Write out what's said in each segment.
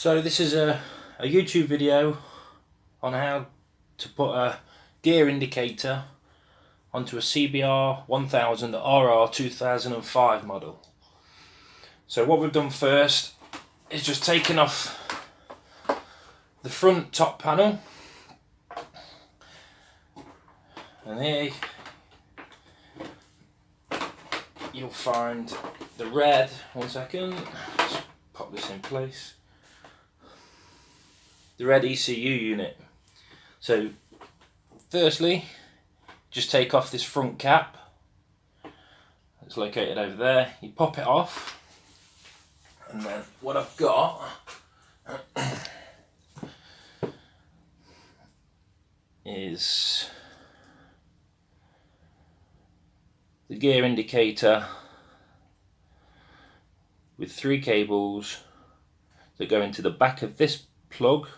So this is a YouTube video on how to put a gear indicator onto a Cbr1000rr 2005 model. So what we've done first is just taken off the front top panel, and here you'll find the red, one second, let's pop this in place, the red ECU unit. So firstly, just take off this front cap, it's located over there, you pop it off, and then what I've got is the gear indicator with 3 cables that go into the back of this plug,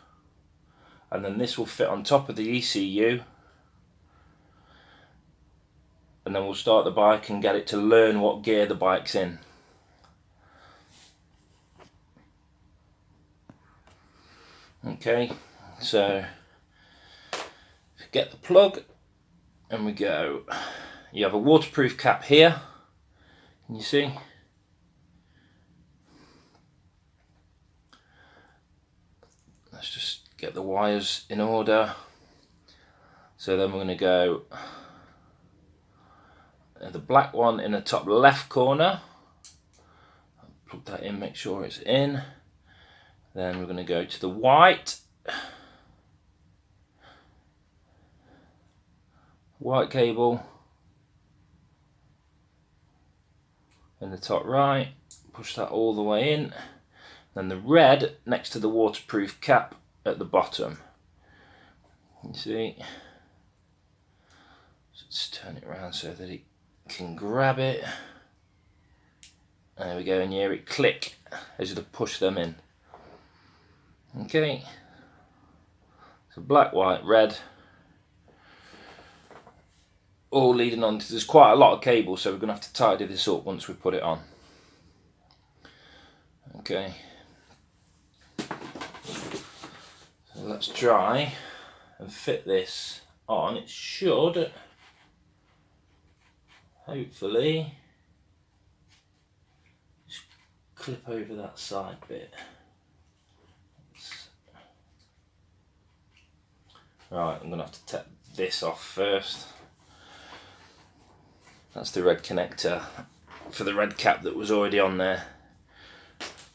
and then this will fit on top of the ECU, and then we'll start the bike and get it to learn what gear the bike's in. Okay, so get the plug and we go. You have a waterproof cap here, can you see? Let's just get the wires in order. So then we're going to go the black one in the top left corner, plug that in, make sure it's in. Then we're going to go to the white cable in the top right, push that all the way in. Then the red next to the waterproof cap at the bottom. You see? Let's turn it around so that it can grab it. There we go, and you hear it click as you push them in. Okay, so black, white, red, all leading on. There's quite a lot of cable, so we're going to have to tidy this up once we put it on. Okay, so let's try and fit this on. It should hopefully just clip over that side bit. Right, I'm going to have to take this off first. That's the red connector for the red cap that was already on there.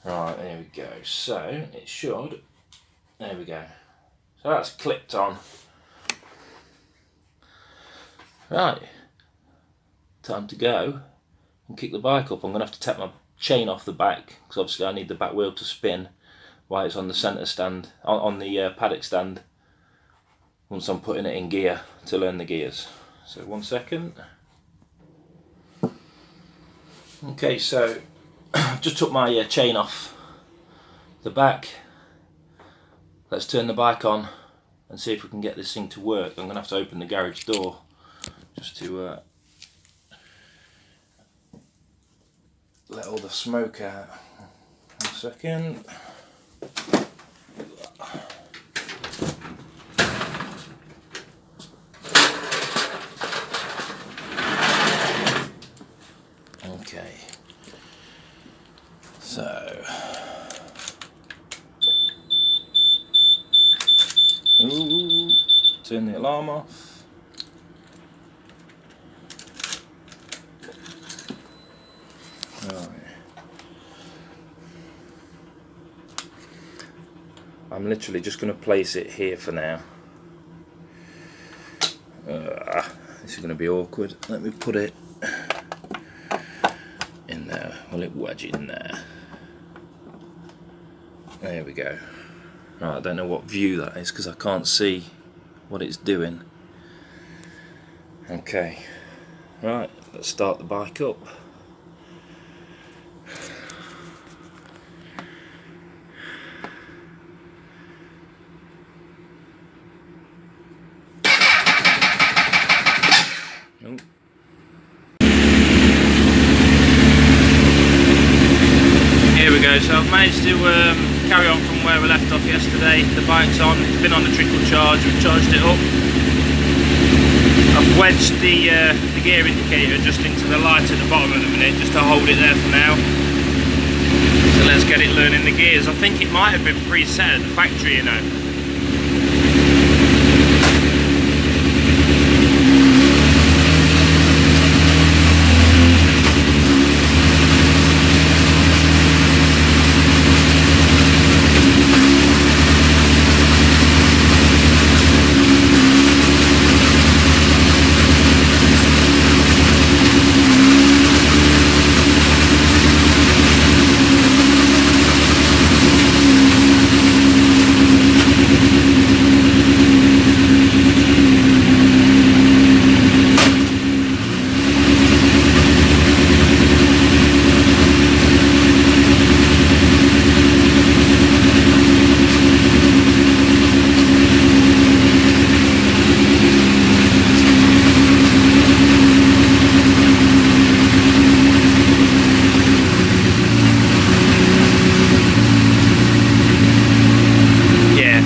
Right, there we go. So it should, there we go. So that's clipped on. Right, time to go and kick the bike up. I'm going to have to take my chain off the back, because obviously I need the back wheel to spin while it's on the centre stand, on the paddock stand, once I'm putting it in gear to learn the gears. So 1 second. Okay, so I've just took my chain off the back. Let's turn the bike on and see if we can get this thing to work. I'm going to have to open the garage door just to let all the smoke out. 1 second. Okay, so turn the alarm off. Right. I'm literally just going to place it here for now. This is going to be awkward. Let me put it in there. Will it wedge in there? There we go. Right, I don't know what view that is because I can't see what it's doing. Okay, right, let's start the bike up. Oh. Here we go, so I've managed to carry on from where we left off yesterday. The bike's on, it's been on a trickle charge, we've charged it up. I've wedged the gear indicator just into the light at the bottom of the minute, just to hold it there for now. So let's get it learning the gears. I think it might have been preset at the factory, you know.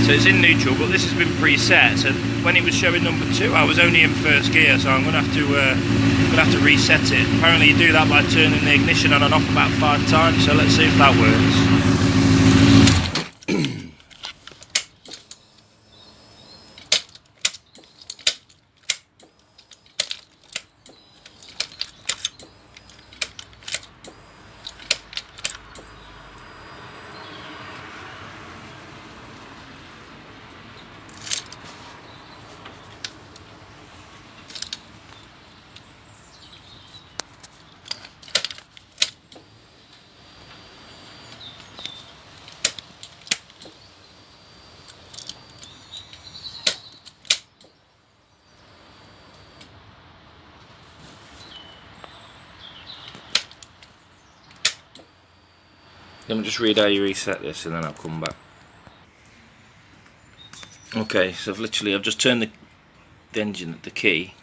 So it's in neutral, but this has been preset. So when it was showing number 2, I was only in first gear, so I'm going to have to reset it. Apparently you do that by turning the ignition on and off about 5 times. So let's see if that works. Let me just read how you reset this and then I'll come back. Okay, so I've just turned the engine, the key.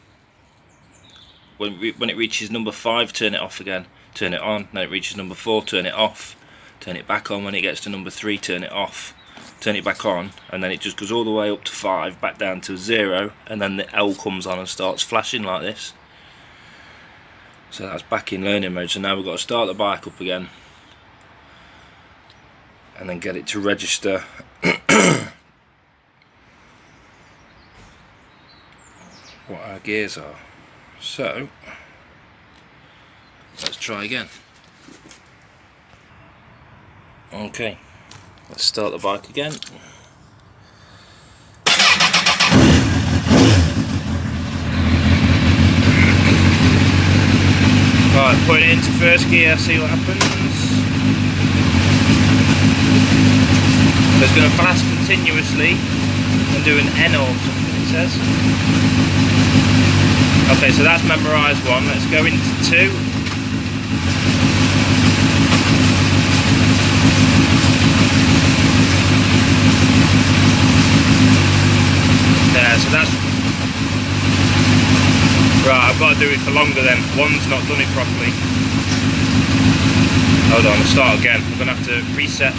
When it reaches number 5, turn it off again, turn it on. Then it reaches number 4, turn it off, turn it back on. When it gets to number 3, turn it off, turn it back on, and then it just goes all the way up to 5, back down to 0, and then the L comes on and starts flashing like this. So that's back in learning mode. So now we've got to start the bike up again and then get it to register what our gears are. So let's try again. Okay, let's start the bike again. Right, put it into first gear, see what happens. So it's going to flash continuously and do an N or something, it says. Okay, so that's memorised 1. Let's go into 2. There, so that's... Right, I've got to do it for longer then. 1's not done it properly. Hold on, I'll start again. I'm going to have to reset.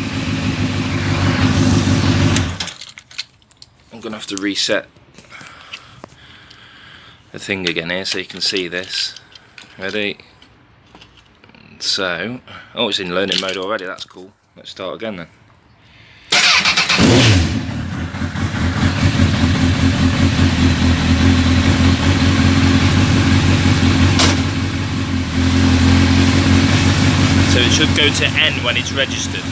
I'm going to have to reset the thing again here so you can see this. Ready? So, oh, it's in learning mode already, that's cool. Let's start again then. So it should go to N when it's registered.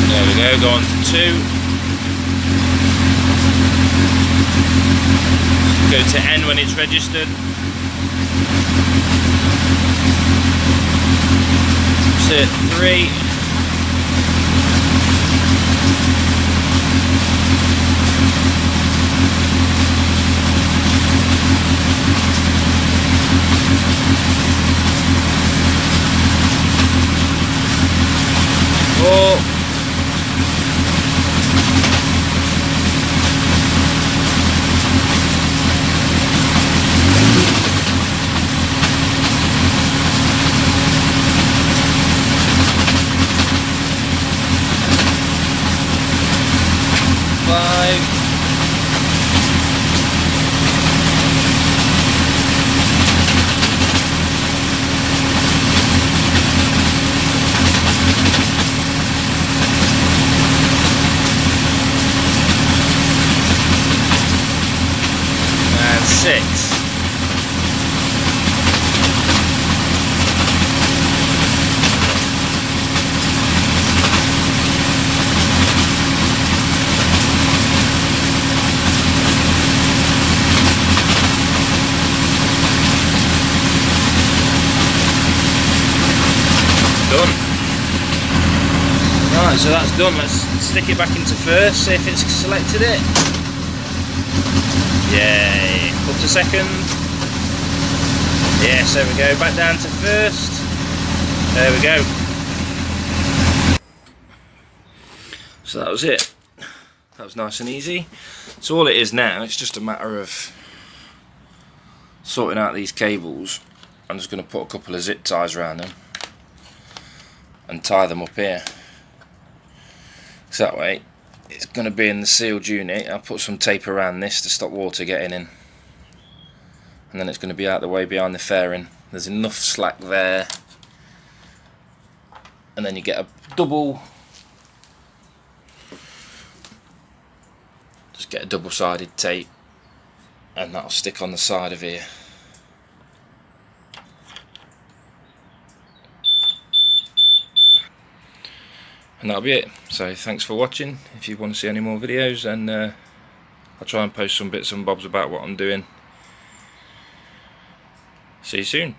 There we go, go on to 2. Go to N when it's registered. Set 3. 5. And 6. Done. Right, so that's done. Let's stick it back into first, see if it's selected it. Yay. Up to second. Yes, there we go. Back down to first. There we go. So that was it. That was nice and easy. So all it is now, it's just a matter of sorting out these cables. I'm just going to put a couple of zip ties around them and tie them up here, so that way it's going to be in the sealed unit. I'll put some tape around this to stop water getting in, and then it's going to be out the way behind the fairing. There's enough slack there, and then you get a double-sided tape, and that'll stick on the side of here. And that'll be it. So thanks for watching. If you want to see any more videos, then I'll try and post some bits and bobs about what I'm doing. See you soon.